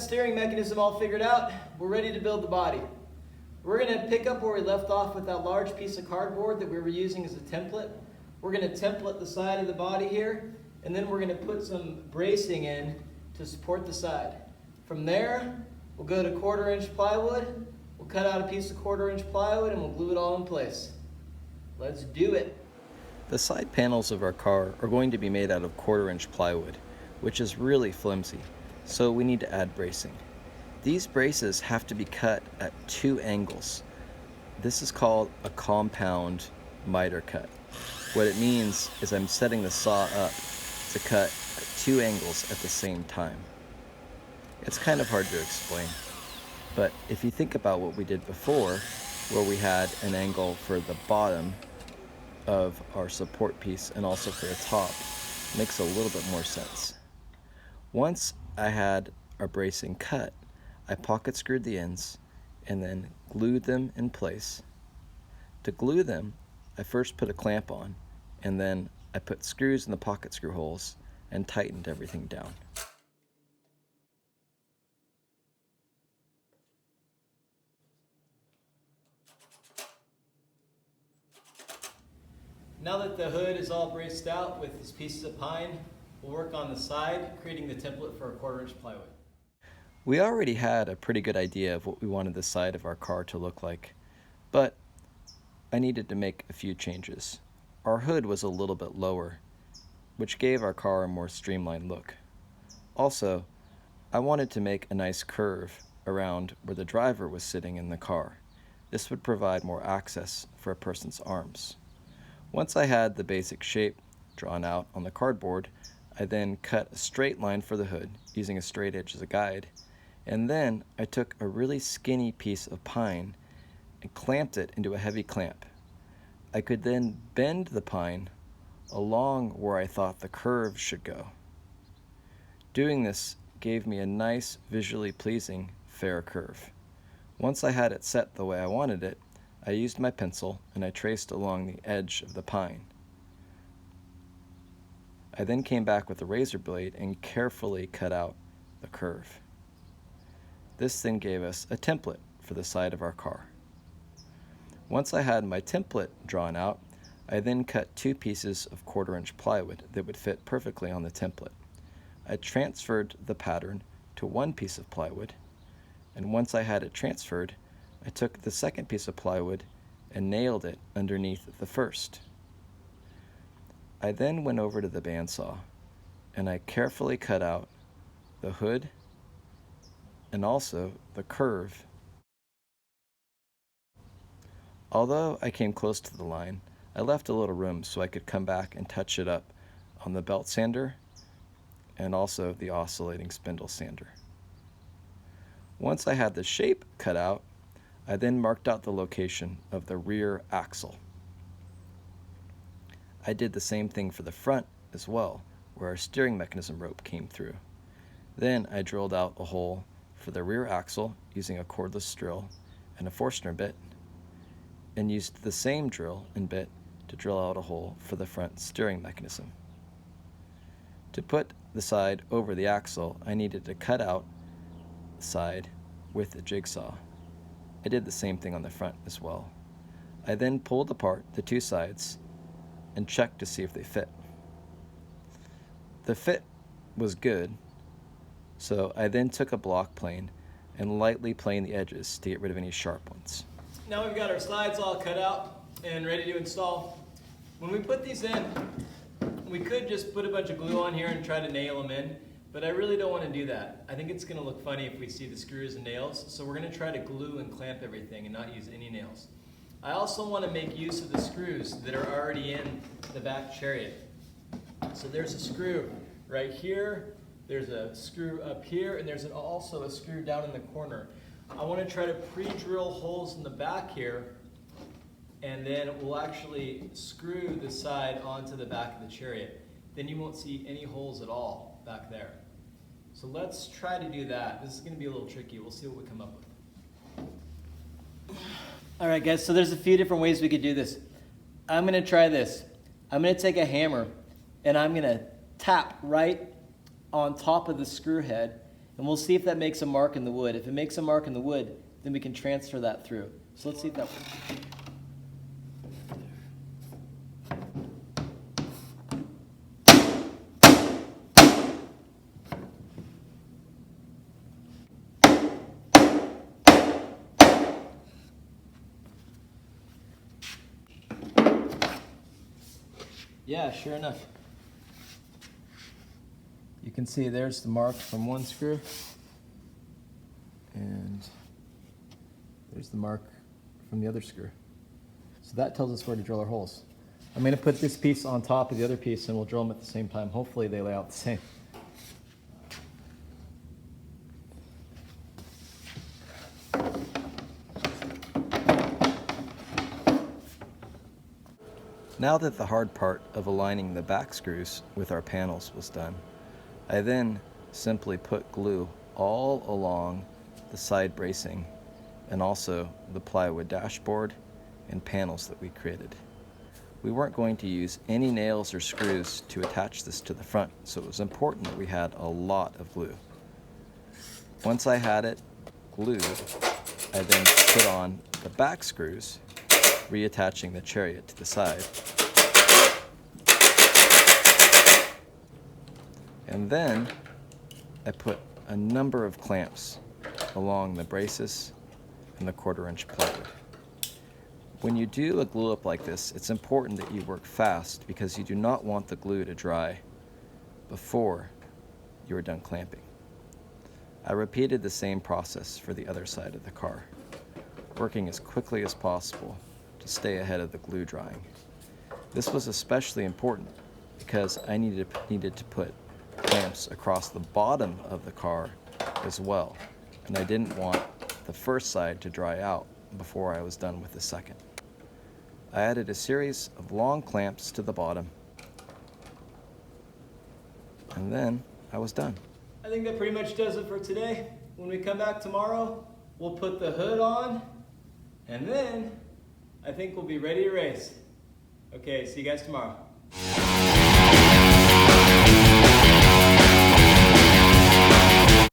steering mechanism all figured out, we're ready to build the body. We're going to pick up where we left off with that large piece of cardboard that we were using as a template. We're going to template the side of the body here, and then we're going to put some bracing in to support the side. From there, we'll go to 1/4 inch plywood. We'll cut out a piece of 1/4 inch plywood and we'll glue it all in place. Let's do it. The side panels of our car are going to be made out of 1/4 inch plywood, which is really flimsy, so we need to add bracing. These braces have to be cut at 2 angles. This is called a compound miter cut. What it means is I'm setting the saw up to cut at 2 angles at the same time. It's kind of hard to explain, but if you think about what we did before, where we had an angle for the bottom of our support piece and also for the top, it makes a little bit more sense. Once I had our bracing cut, I pocket screwed the ends and then glued them in place. To glue them, I first put a clamp on, and then I put screws in the pocket screw holes and tightened everything down. Now that the hood is all braced out with these pieces of pine, we'll work on the side, creating the template for a 1/4 inch plywood. We already had a pretty good idea of what we wanted the side of our car to look like, but I needed to make a few changes. Our hood was a little bit lower, which gave our car a more streamlined look. Also, I wanted to make a nice curve around where the driver was sitting in the car. This would provide more access for a person's arms. Once I had the basic shape drawn out on the cardboard, I then cut a straight line for the hood using a straight edge as a guide, and then I took a really skinny piece of pine and clamped it into a heavy clamp. I could then bend the pine along where I thought the curve should go. Doing this gave me a nice, visually pleasing, fair curve. Once I had it set the way I wanted it, I used my pencil and I traced along the edge of the pine. I then came back with a razor blade and carefully cut out the curve. This then gave us a template for the side of our car. Once I had my template drawn out, I then cut 2 pieces of 1/4 inch plywood that would fit perfectly on the template. I transferred the pattern to 1 piece of plywood, and once I had it transferred, I took the second piece of plywood and nailed it underneath the first. I then went over to the bandsaw and I carefully cut out the hood and also the curve. Although I came close to the line, I left a little room so I could come back and touch it up on the belt sander and also the oscillating spindle sander. Once I had the shape cut out, I then marked out the location of the rear axle. I did the same thing for the front as well, where our steering mechanism rope came through. Then I drilled out a hole for the rear axle using a cordless drill and a Forstner bit, and used the same drill and bit to drill out a hole for the front steering mechanism. To put the side over the axle, I needed to cut out the side with a jigsaw. I did the same thing on the front as well. I then pulled apart the 2 sides and checked to see if they fit. The fit was good, so I then took a block plane and lightly planed the edges to get rid of any sharp ones. Now we've got our sides all cut out and ready to install. When we put these in, we could just put a bunch of glue on here and try to nail them in, but I really don't want to do that. I think it's going to look funny if we see the screws and nails, so we're going to try to glue and clamp everything and not use any nails. I also want to make use of the screws that are already in the back chariot. So there's a screw right here, there's a screw up here, and there's also a screw down in the corner. I want to try to pre-drill holes in the back here, and then we'll actually screw the side onto the back of the chariot. Then you won't see any holes at all back there. So let's try to do that. This is going to be a little tricky. We'll see what we come up with. All right, guys, so there's a few different ways we could do this. I'm going to try this. I'm going to take a hammer and I'm going to tap right on top of the screw head, And we'll see if that makes a mark in the wood. If it makes a mark in the wood, then we can transfer that through. So let's see if that works. Yeah, sure enough. You can see there's the mark from one screw, and there's the mark from the other screw. So that tells us where to drill our holes. I'm going to put this piece on top of the other piece and we'll drill them at the same time. Hopefully they lay out the same. Now that the hard part of aligning the back screws with our panels was done, I then simply put glue all along the side bracing and also the plywood dashboard and panels that we created. We weren't going to use any nails or screws to attach this to the front, so it was important that we had a lot of glue. Once I had it glued, I then put on the back screws, reattaching the chariot to the side. And then I put a number of clamps along the braces and the 1/4-inch plywood. When you do a glue up like this, it's important that you work fast because you do not want the glue to dry before you are done clamping. I repeated the same process for the other side of the car, working as quickly as possible to stay ahead of the glue drying. This was especially important because I needed to put clamps across the bottom of the car as well, and I didn't want the first side to dry out before I was done with the second. I added a series of long clamps to the bottom, and then I was done. I think that pretty much does it for today. When we come back tomorrow, we'll put the hood on, and then I think we'll be ready to race. Okay, see you guys tomorrow.